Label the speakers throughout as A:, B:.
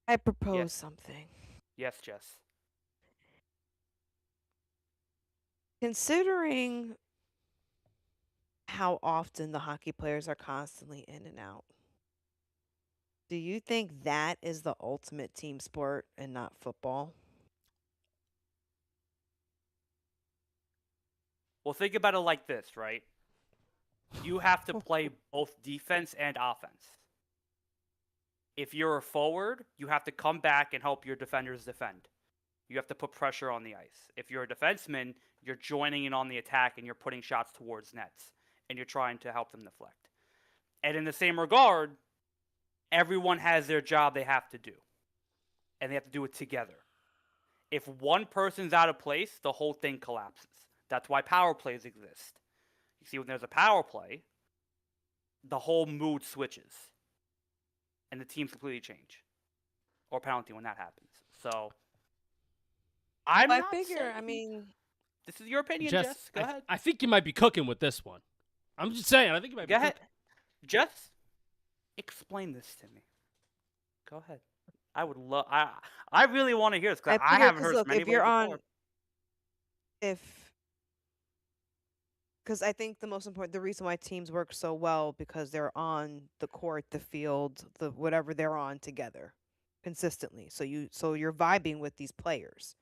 A: I propose
B: Yes.
A: something.
B: Yes, Jess.
A: Considering how often the hockey players are constantly in and out, do you think that is the ultimate team sport and not football?
B: Well, think about it like this, right? You have to play both defense and offense. If you're a forward, you have to come back and help your defenders defend. You have to put pressure on the ice. If you're a defenseman, you're joining in on the attack and you're putting shots towards nets and you're trying to help them deflect. And in the same regard, everyone has their job they have to do and they have to do it together. If one person's out of place, the whole thing collapses. That's why power plays exist. You see, when there's a power play, the whole mood switches and the teams completely change. Or penalty when that happens. So I'm
A: I
B: not
A: figure, I
B: saying
A: mean,
B: this is your opinion,
C: Jess,
B: Jess. Go ahead.
C: I think you might be cooking with this one. I'm just saying, I think you might
B: Go
C: be
B: ahead.
C: cooking.
B: Jess, explain this to me. Go ahead. I would love. I really want to hear this because
A: I
B: I
A: figure
B: haven't
A: because
B: heard
A: look,
B: from
A: if
B: anybody
A: you're
B: before.
A: on, if because I think the most important, the reason why teams work so well because they're on the court, the field, the whatever they're on together consistently. So you're vibing with these players.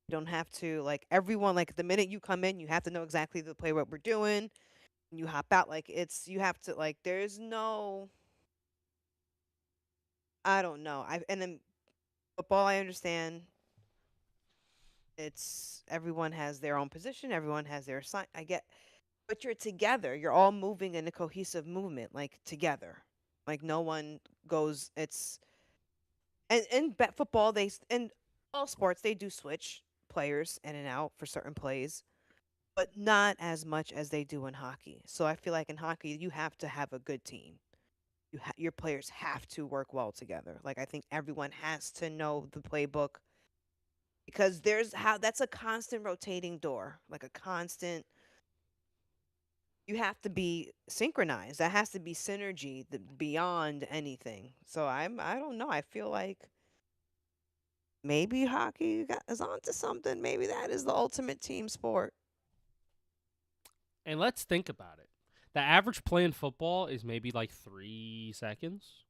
A: You don't have to like everyone like the minute you come in, you have to know exactly the play what we're doing. You hop out like it's you have to like there's no I don't know. I and then football I understand it's everyone has their own position, everyone has their sign. I get but you're together. You're all moving in a cohesive movement like together. Like no one goes it's and in football in all sports they do switch players in and out for certain plays, but not as much as they do in hockey. So I feel like in hockey you have to have a good team. Your players have to work well together. Like I think everyone has to know the playbook because there's how that's a constant rotating door, like a constant. You have to be synchronized. That has to be synergy beyond anything. So I don't know. I feel like maybe hockey is onto something. Maybe that is the ultimate team sport.
C: And let's think about it. The average play in football is maybe like 3 seconds,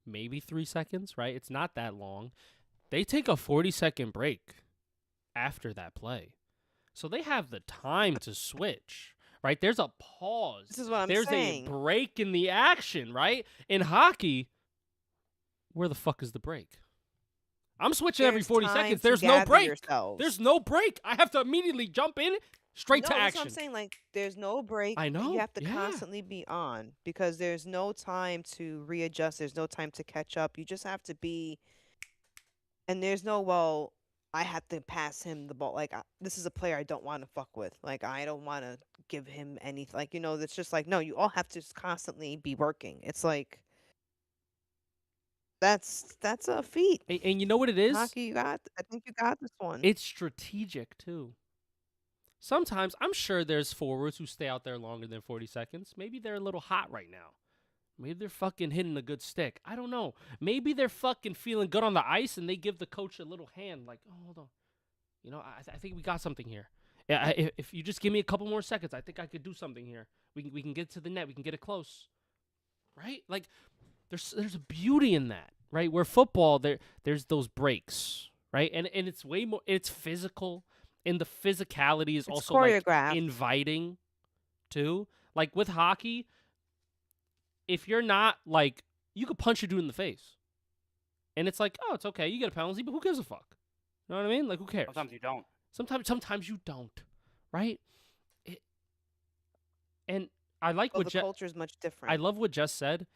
C: maybe 3 seconds, right? It's not that long. They take a 40-second break after that play. So they have the time to switch, right? There's a pause.
A: This is what I'm
C: There's a
A: saying.
C: break in the action, right? In hockey, where the fuck is the break? I'm switching every
A: There's
C: 40
A: time
C: seconds.
A: to
C: There's no
A: gather
C: break.
A: yourselves.
C: There's no break. I have to immediately jump in straight
A: No,
C: to
A: that's what I'm
C: action.
A: saying. Like, there's no break.
C: I
A: You
C: know.
A: have to
C: Yeah.
A: constantly be on because there's no time to readjust. There's no time to catch up. You just have to be, and there's no, well, I have to pass him the ball. Like, this is a player I don't want to fuck with. Like, I don't want to give him anything. Like, it's just like, no, you all have to just constantly be working. It's like, that's a feat.
C: And you know what it is?
A: Hockey, I think you got this one.
C: It's strategic too. Sometimes I'm sure there's forwards who stay out there longer than 40 seconds. Maybe they're a little hot right now. Maybe they're fucking hitting a good stick. I don't know. Maybe they're fucking feeling good on the ice and they give the coach a little hand like, oh, hold on. I think we got something here. Yeah, if you just give me a couple more seconds, I think I could do something here. We can get to the net. We can get it close. Right? Like there's a beauty in that, right? Where football there's those breaks, right? And it's way more it's physical and the physicality is
A: It's
C: also like
A: choreographed.
C: inviting too. Like with hockey, if you're not like you could punch a dude in the face. And it's like, oh, it's okay. You get a penalty, but who gives a fuck? You know what I mean? Like who cares?
B: Sometimes you don't.
C: Sometimes you don't, right? And I like
A: Oh,
C: what
A: the culture is much different.
C: I love what Jess said.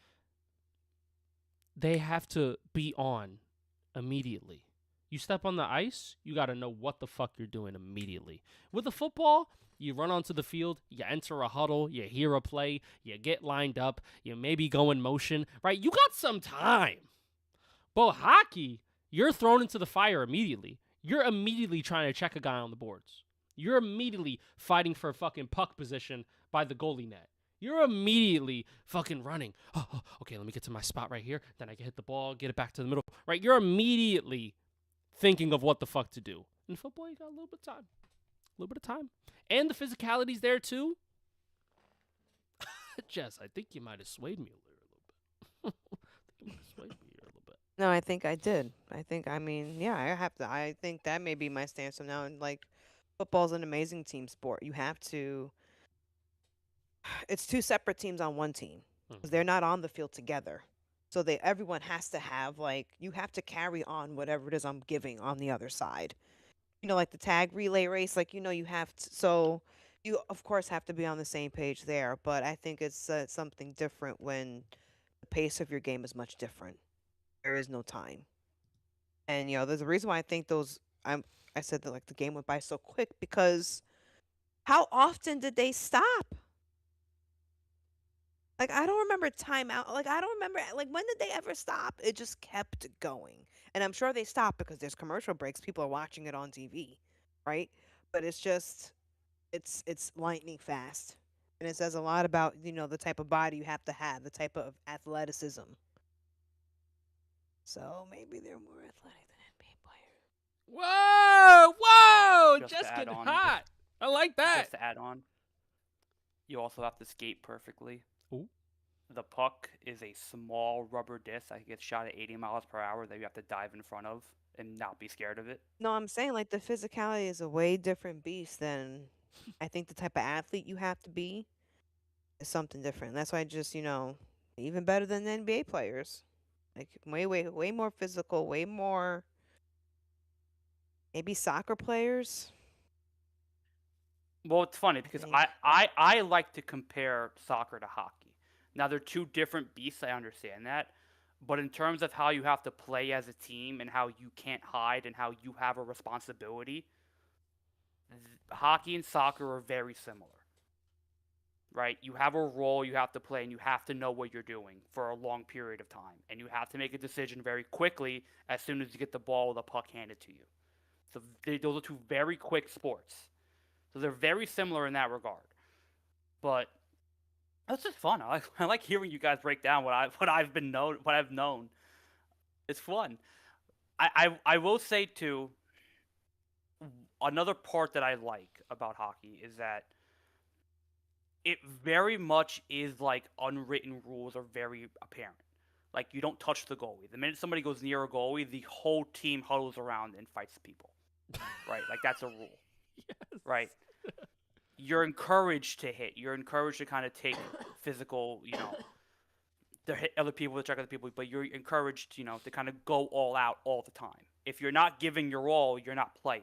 C: They have to be on immediately. You step on the ice, you got to know what the fuck you're doing immediately. With the football, you run onto the field, you enter a huddle, you hear a play, you get lined up, you maybe go in motion, right? You got some time. But hockey, you're thrown into the fire immediately. You're immediately trying to check a guy on the boards. You're immediately fighting for a fucking puck position by the goalie net. you're immediately fucking running. Oh, okay, let me get to my spot right here. Then I can hit the ball, get it back to the middle. Right? You're immediately thinking of what the fuck to do. In football, you got a little bit of time. A little bit of time. And the physicality's there too. Jess, I think you might have swayed me a little bit. I think you might have swayed me a little bit.
A: No, I think I did. Yeah, I have to. I think that may be my stance from now. And like, football's an amazing team sport. You have to. It's two separate teams on one team because they're not on the field together. So everyone has to have like you have to carry on whatever it is I'm giving on the other side. Like the tag relay race. Like you have to. So you of course have to be on the same page there. But I think it's something different when the pace of your game is much different. There is no time. And there's a reason why I think I said that like the game went by so quick because how often did they stop? Like I don't remember timeout. Like I don't remember like when did they ever stop? It just kept going. And I'm sure they stopped because there's commercial breaks. People are watching it on TV, right? But it's just it's lightning fast. And it says a lot about, the type of body you have, the type of athleticism. So maybe they're more athletic than NBA players.
C: Whoa!
B: Just
C: Just
B: to add
C: getting
B: on,
C: hot. I like that.
B: Just to add on, you also have to skate perfectly.
C: Ooh.
B: The puck is a small rubber disc that gets shot at 80 miles per hour that you have to dive in front of and not be scared of it.
A: No, I'm saying like the physicality is a way different beast than I think the type of athlete you have to be is something different. That's why even better than the NBA players. Like way more physical, way more maybe soccer players.
B: Well, it's funny because
A: think.
B: I like to compare soccer to hockey. Now, they're two different beasts, I understand that. But in terms of how you have to play as a team and how you can't hide and how you have a responsibility, hockey and soccer are very similar. Right? You have a role you have to play and you have to know what you're doing for a long period of time. And you have to make a decision very quickly as soon as you get the ball or the puck handed to you. So those are two very quick sports. So they're very similar in that regard. But that's just fun. I like hearing you guys break down what I've known. It's fun. I will say too, another part that I like about hockey is that it very much is like unwritten rules are very apparent. Like you don't touch the goalie. The minute somebody goes near a goalie, the whole team huddles around and fights people. Right? Like that's a rule.
C: Yes.
B: Right? You're encouraged to hit. You're encouraged to kind of take physical, to hit other people, to check other people, but you're encouraged, to kind of go all out all the time. If you're not giving your all, you're not playing.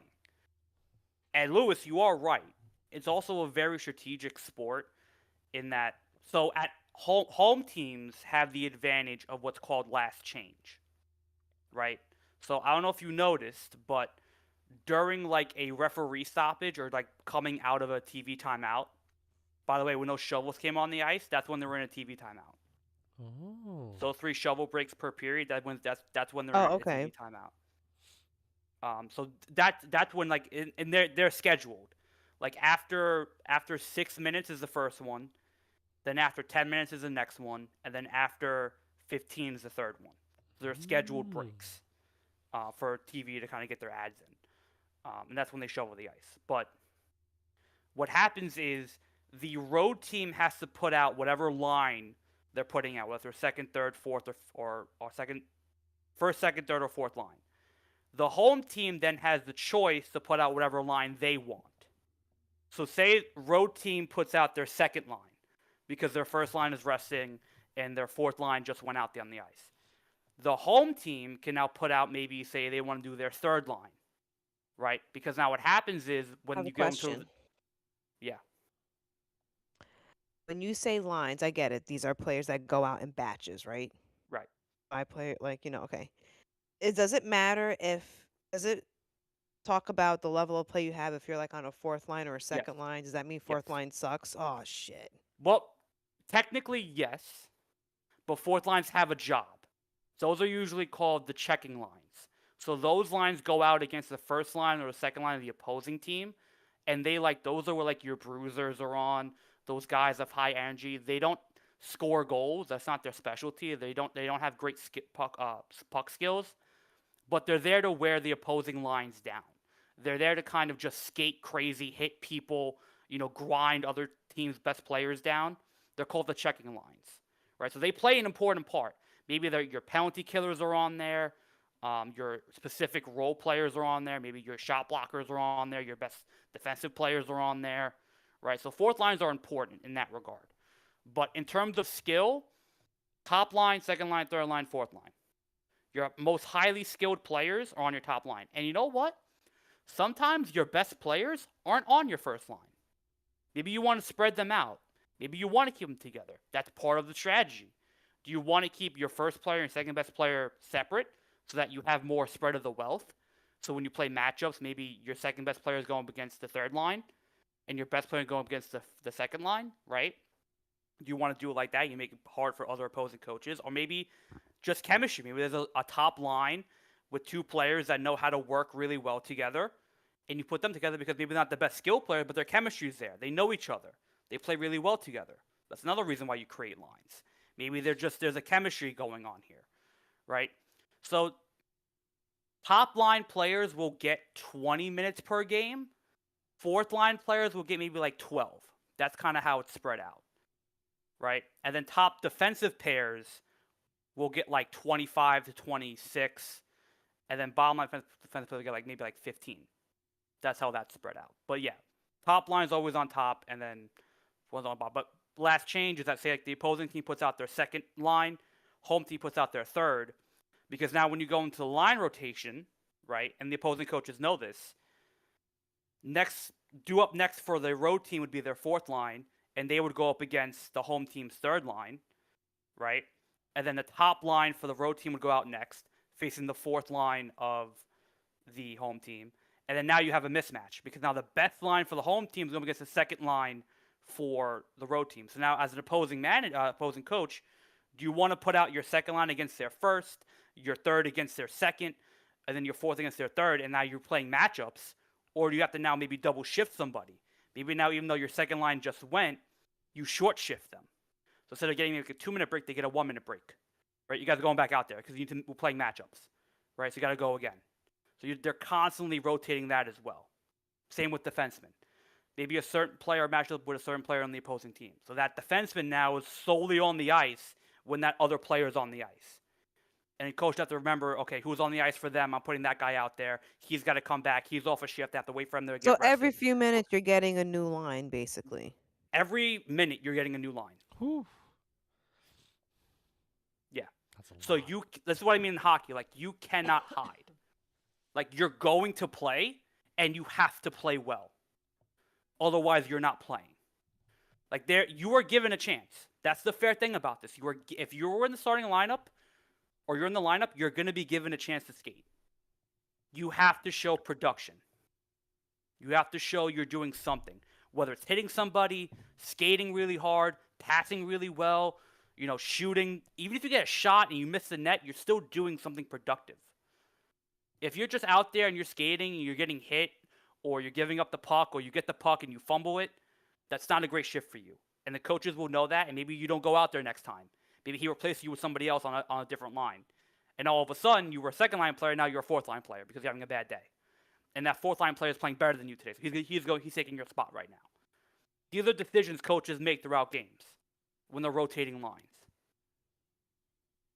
B: And Lewis, you are right. It's also a very strategic sport in that, so at home teams have the advantage of what's called last change, right? So I don't know if you noticed, but during like a referee stoppage or like coming out of a TV timeout, by the way, when those shovels came on the ice, that's when they were in a TV timeout.
C: Oh.
B: So 3 shovel breaks per period. That's when they're
A: Oh,
B: in a
A: okay.
B: TV timeout. So that's when like and they're scheduled. Like after 6 minutes is the first one, then after 10 minutes is the next one, and then after 15 is the third one. So they're scheduled breaks for TV to kind of get their ads in. And that's when they shovel the ice. But what happens is the road team has to put out whatever line they're putting out, whether it's second, third, fourth, or first, second, third, or fourth line. The home team then has the choice to put out whatever line they want. So say road team puts out their second line because their first line is resting and their fourth line just went out on the ice. The home team can now put out maybe say they want to do their third line. Right? Because now what happens is when
A: I have
B: you
A: a
B: go into
A: question.
B: yeah.
A: When you say lines, I get it. These are players that go out in batches, right?
B: Right.
A: I play okay. Does it matter does it talk about the level of play you have if you're like on a fourth line or a
B: Yes.
A: second line? Does that mean
B: Yes.
A: fourth line sucks? Oh shit.
B: Well, technically yes, but fourth lines have a job. Those are usually called the checking lines. So those lines go out against the first line or the second line of the opposing team, and those are where like your bruisers are on. those guys of high energy. They don't score goals. That's not their specialty. They don't have great puck skills, but they're there to wear the opposing lines down. They're there to kind of just skate crazy, hit people, grind other teams' best players down. They're called the checking lines, right? So they play an important part. Maybe your penalty killers are on there. Your specific role players are on there. Maybe your shot blockers are on there. Your best defensive players are on there, right? So fourth lines are important in that regard. But in terms of skill, top line, second line, third line, fourth line. Your most highly skilled players are on your top line. And you know what? Sometimes your best players aren't on your first line. Maybe you want to spread them out. Maybe you want to keep them together. That's part of the strategy. Do you want to keep your first player and second best player separate so that you have more spread of the wealth? So when you play matchups, maybe your second best player is going up against the third line and your best player going up against the second line, right? Do you want to do it like that? You make it hard for other opposing coaches. Or maybe just chemistry. Maybe there's a top line with two players that know how to work really well together. And you put them together because maybe not the best skill player, but their chemistry is there. They know each other. They play really well together. That's another reason why you create lines. Maybe there's a chemistry going on here, right? So top line players will get 20 minutes per game. Fourth line players will get maybe like 12. That's kind of how it's spread out, right? And then top defensive pairs will get like 25 to 26. And then bottom line defensive players will get like maybe like 15. That's how that's spread out. But yeah, top line is always on top, and then one's on bottom. But last change is that, say, like the opposing team puts out their second line, home team puts out their third, because now when you go into the line rotation, right, and the opposing coaches know this, due up next for the road team would be their fourth line, and they would go up against the home team's third line, right? And then the top line for the road team would go out next, facing the fourth line of the home team. And then now you have a mismatch because now the best line for the home team is going against the second line for the road team. So now as an opposing coach, do you want to put out your second line against their first, your third against their second, and then your fourth against their third, and now you're playing matchups? Or do you have to now maybe double shift somebody? Maybe now even though your second line just went, you short shift them. So instead of getting like a 2-minute break, they get a 1-minute break. Right? You guys are going back out there because we're playing matchups. Right? So you got to go again. So they're constantly rotating that as well. Same with defensemen. Maybe a certain player matched up with a certain player on the opposing team. So that defenseman now is solely on the ice when that other player is on the ice. And the coach has to remember, okay, who's on the ice for them? I'm putting that guy out there. He's got to come back. He's off a shift. They have to wait for him to get
A: So every
B: rested.
A: few minutes, you're getting a new line, basically.
B: Every minute, you're getting a new line.
C: Whew.
B: Yeah.
C: That's a
B: So
C: lot.
B: this is what I mean in hockey. Like, you cannot hide. Like, you're going to play, and you have to play well. Otherwise, you're not playing. Like, you are given a chance. That's the fair thing about this. If you're in the starting lineup, or you're in the lineup, you're going to be given a chance to skate. You have to show production. You have to show you're doing something. Whether it's hitting somebody, skating really hard, passing really well, shooting. Even if you get a shot and you miss the net, you're still doing something productive. If you're just out there and you're skating and you're getting hit, or you're giving up the puck, or you get the puck and you fumble it, that's not a great shift for you. And the coaches will know that, and maybe you don't go out there next time. Maybe he replaces you with somebody else on a different line. And all of a sudden, you were a second-line player, now you're a fourth-line player because you're having a bad day. And that fourth-line player is playing better than you today. So he's taking your spot right now. These are decisions coaches make throughout games when they're rotating lines.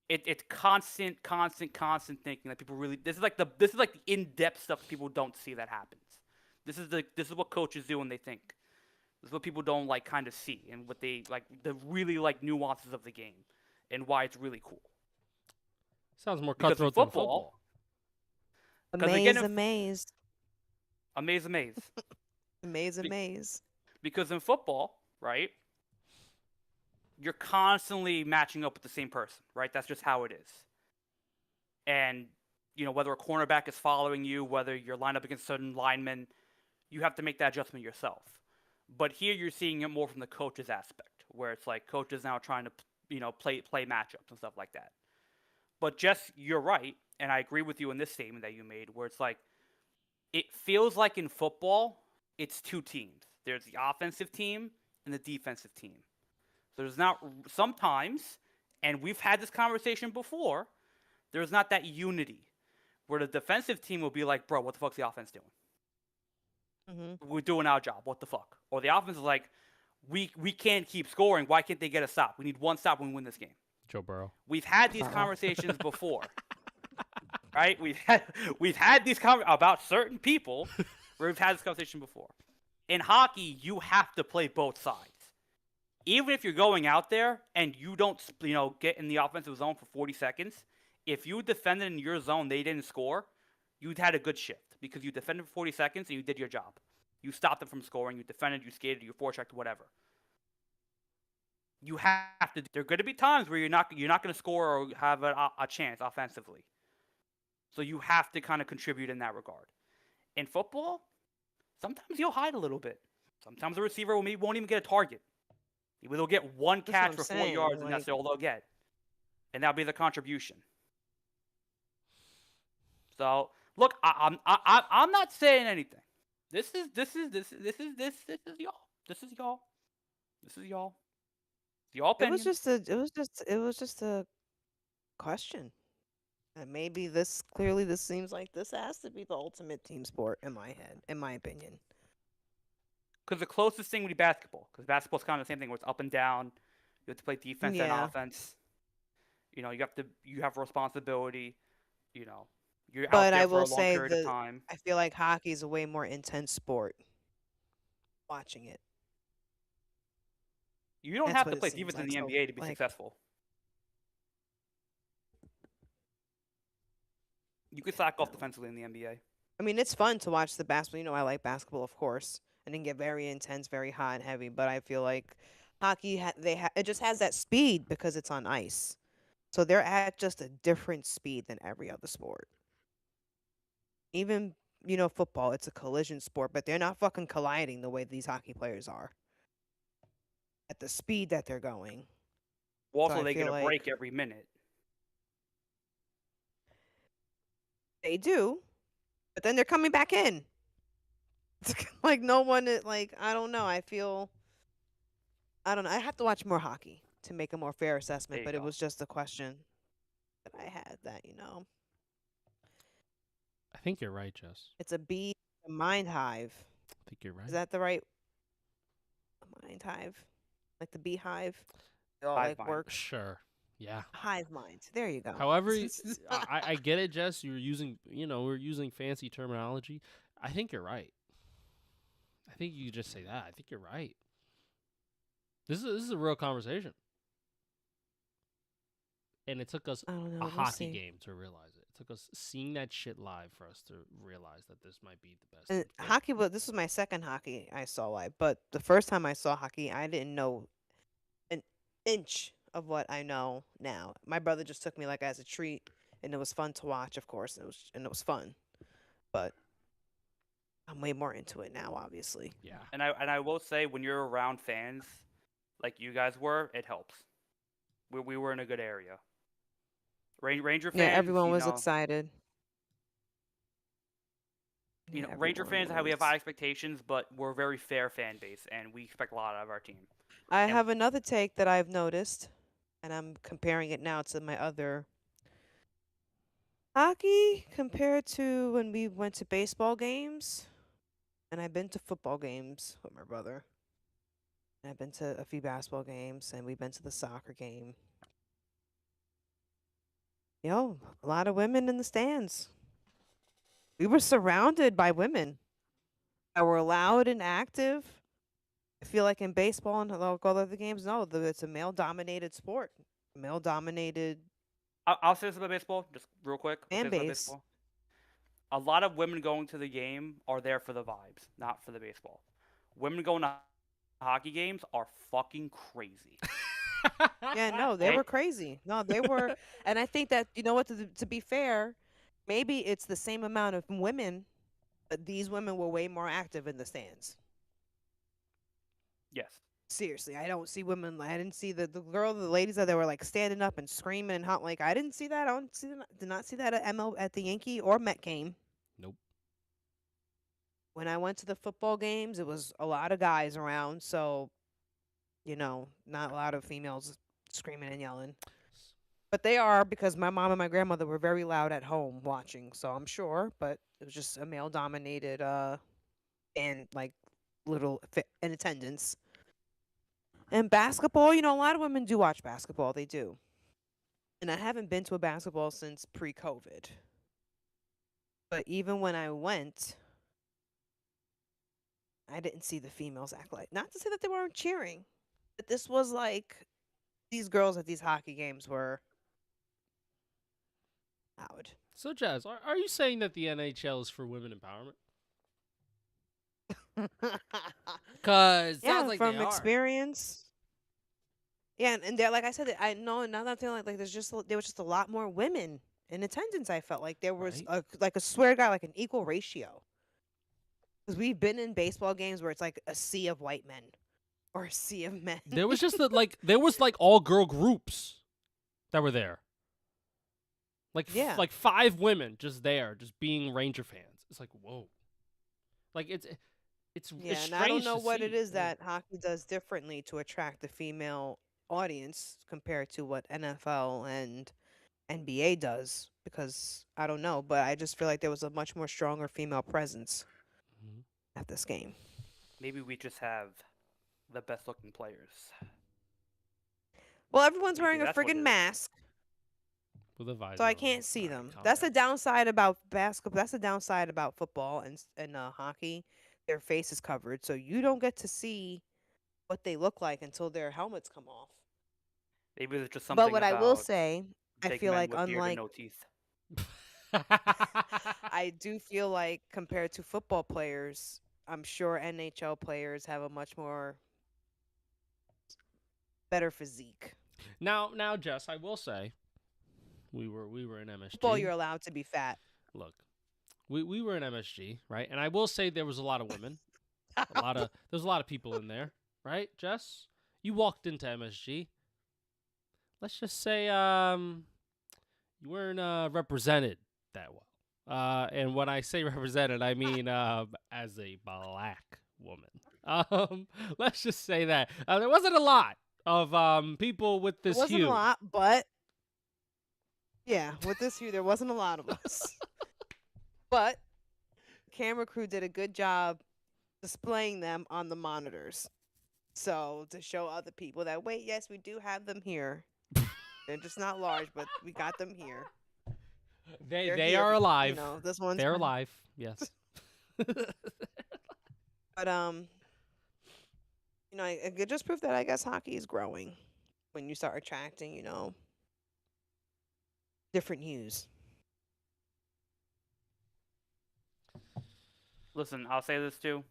B: It's constant thinking that people really. This is like the in-depth stuff people don't see that happens. This is what coaches do when they think. This is what people don't kind of see, and what they the really nuances of the game, and why it's really cool.
C: Sounds more
B: Because
C: cutthroat
B: in
C: than football.
A: Amaze.
B: Because in football, right, you're constantly matching up with the same person, right? That's just how it is. And, whether a cornerback is following you, whether you're lined up against certain linemen, you have to make that adjustment yourself. But here you're seeing it more from the coach's aspect, where it's like coaches now trying to, play matchups and stuff like that. But Jess, you're right, and I agree with you in this statement that you made, where it's like, it feels like in football, it's two teams. There's the offensive team, and the defensive team. So there's not sometimes, and we've had this conversation before, there's not that unity where the defensive team will be like, bro, what the fuck's the offense doing? We're doing our job. What the fuck? Or the offense is like, we can't keep scoring. Why can't they get a stop? We need one stop when we win this game.
C: Joe Burrow.
B: We've had these conversations before, right? We've had these about certain people where we've had this conversation before. In hockey, you have to play both sides. Even if you're going out there and you don't, get in the offensive zone for 40 seconds, if you defended in your zone, they didn't score, you'd had a good shift because you defended for 40 seconds and you did your job. You stopped them from scoring. You defended. You skated. You forechecked. Whatever. You have to. There are going to be times where you're not going to score or have a chance offensively. So you have to kind of contribute in that regard. In football, sometimes you'll hide a little bit. Sometimes the receiver won't even get a target. They'll get one catch for 4 yards, and that's all they'll get. And that'll be the contribution. So look, I'm not saying anything. This is y'all. This is y'all. Your opinion.
A: It was just a question. And maybe this seems like this has to be the ultimate team sport in my head, in my opinion.
B: Because the closest thing would be basketball. Because basketball's kind of the same thing where it's up and down. You have to play defense and offense. You have responsibility. You're out
A: But
B: there
A: I
B: for
A: will
B: a long
A: say
B: period of time.
A: I feel like hockey is a way more intense sport. Watching it.
B: You don't
A: That's
B: have
A: what
B: to
A: it
B: play
A: seems
B: defense in
A: like,
B: the
A: so,
B: NBA to be successful. You could sack off defensively in the NBA.
A: I mean, it's fun to watch the basketball. I like basketball, of course, and it can get very intense, very hot and heavy. But I feel like hockey, it just has that speed because it's on ice. So they're at just a different speed than every other sport. Even, football, it's a collision sport, but they're not fucking colliding the way these hockey players are. At the speed that they're going.
B: Well, also,
A: I
B: they get
A: feel
B: a break every minute.
A: They do, but then they're coming back in. Like no one, I don't know. I don't know. I have to watch more hockey to make a more fair assessment, but it was just a question that I had that,
C: I think you're right, Jess.
A: It's a mind hive.
C: I think you're right.
A: Is that the right mind hive? Like the beehive? It all
B: Hive mind.
A: works.
C: Sure. Yeah.
A: Hive mind. There you go.
C: However, I get it, Jess. We're using fancy terminology. I think you're right. I think you just say that. I think you're right. This is a real conversation. And it took us a hockey game to realize it. It took us seeing that shit live for us to realize that this might be the best.
A: And hockey, this was my second hockey I saw live. But the first time I saw hockey, I didn't know an inch of what I know now. My brother just took me as a treat, and it was fun to watch, of course. And it was fun. But I'm way more into it now, obviously.
C: Yeah.
B: And I will say, when you're around fans like you guys were, it helps. We were in a good area. Ranger fans.
A: Yeah, everyone was excited.
B: Ranger fans, we have high expectations, but we're a very fair fan base, and we expect a lot out of our team.
A: I have another take that I've noticed, and I'm comparing it now to my other hockey compared to when we went to baseball games. And I've been to football games with my brother. And I've been to a few basketball games, and we've been to the soccer game. A lot of women in the stands. We were surrounded by women that were loud and active. I feel like in baseball and all other games, no, it's a male-dominated sport. Male-dominated.
B: I'll say this about baseball, just real quick.
A: Fan base.
B: A lot of women going to the game are there for the vibes, not for the baseball. Women going to hockey games are fucking crazy.
A: Yeah, no, they were crazy. No, they were. And I think that, to be fair, maybe it's the same amount of women, but these women were way more active in the stands.
B: Yes.
A: Seriously, I don't see women. I didn't see the ladies that were standing up and screaming and hot. I didn't see that. Did not see that at the Yankee or Met game.
C: Nope.
A: When I went to the football games, it was a lot of guys around. So not a lot of females screaming and yelling. But they are, because my mom and my grandmother were very loud at home watching, so I'm sure. But it was just a male dominated and like little in attendance. And basketball, a lot of women do watch basketball. They do. And I haven't been to a basketball since pre-COVID. But even when I went, I didn't see the females act like. Not to say that they weren't cheering, but this was like these girls at these hockey games were loud.
C: So, Jazz, are you saying that the NHL is for women empowerment? Because
A: Yeah,
C: sounds like
A: from
C: they are.
A: experience. Yeah, and they're like I said, I know now that I'm feeling like there was just a lot more women in attendance. I felt like there was
C: Right.
A: a swear to God, like an equal ratio. Because we've been in baseball games where it's like a sea of white men or a sea of men.
C: There was just there was all girl groups that were there.
A: Yeah.
C: Like 5 women just there, just being Ranger fans. It's like, whoa. Like it's
A: Yeah,
C: it's
A: and I don't
C: strange
A: know
C: to
A: what it
C: see.
A: is
C: Yeah.
A: that hockey does differently to attract the female audience compared to what NFL and NBA does, because I don't know, but I just feel like there was a much more stronger female presence
C: Mhm.
A: at this game.
B: Maybe we just have the best looking players.
A: Well, everyone's
B: Maybe
A: wearing a
B: that's what it
A: friggin'
B: is.
A: mask,
C: With a visor
A: so I
C: on.
A: can't see
C: All right,
A: them.
C: calm
A: That's the
C: down.
A: downside about basketball. That's the downside about football and hockey. Their face is covered, so you don't get to see what they look like until their helmets come off.
B: Maybe there's just
A: But
B: something
A: what I will
B: about
A: say, I
B: big
A: feel
B: men
A: like
B: with beard and
A: unlike
B: no teeth.
A: I do feel like compared to football players, I'm sure NHL players have a much more better physique.
C: Now, Jess, I will say, we were in MSG.
A: Football, you're allowed to be fat.
C: Look, we were in MSG, right? And I will say there was a lot of women. There's a lot of people in there, right, Jess? You walked into MSG. Let's just say you weren't represented that well. And when I say represented, I mean as a black woman. Let's just say that there wasn't a lot of people with
A: There
C: this
A: wasn't
C: hue.
A: a lot, but yeah, with this hue, there wasn't a lot of us. But camera crew did a good job displaying them on the monitors. So to show other people that, wait, yes, we do have them here. They're just not large, but we got them here. They're
C: They
A: here
C: are
A: because,
C: alive.
A: this one's
C: They're
A: for-
C: alive. Yes.
A: But it just proved that I guess hockey is growing when you start attracting, different hues.
B: Listen, I'll say this too.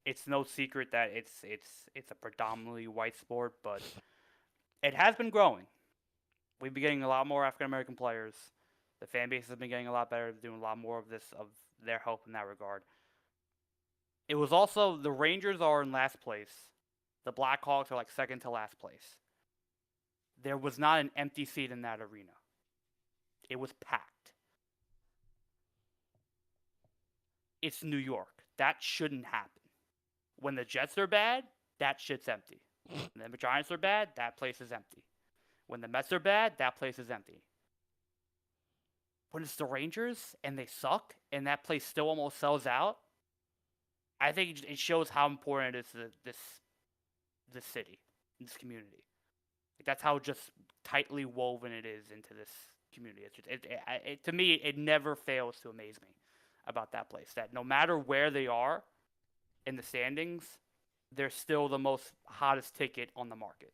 B: It's no secret that it's a predominantly white sport, but it has been growing. We've been getting a lot more African American players. The fan base has been getting a lot better, doing a lot more of their help in that regard. It was also the Rangers are in last place. The Blackhawks are like second to last place. There was not an empty seat in that arena. It was packed. It's New York. That shouldn't happen. When the Jets are bad, that shit's empty. When the Giants are bad, that place is empty. When the Mets are bad, that place is empty. When it's the Rangers and they suck and that place still almost sells out, I think it shows how important it is to this city, this community. Like, that's how just tightly woven it is into this community. It's just, to me, it never fails to amaze me about that place. That no matter where they are in the standings, they're still the most hottest ticket on the market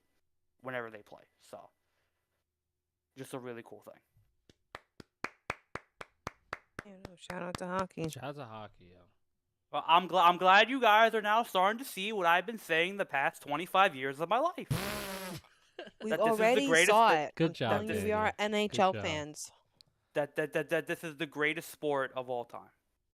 B: whenever they play. So, just a really cool thing.
A: Shout out to hockey.
C: Shout out to hockey, yo.
B: Well, I'm glad you guys are now starting to see what I've been saying the past 25 years of my life.
A: We
B: That this is the
A: already
B: greatest
A: saw
B: thi-
A: it.
C: Good
A: I'm
C: job,
A: telling you, we
C: Daniel.
A: are
C: Good
A: NHL
C: job.
A: fans.
B: That this is the greatest sport of all time.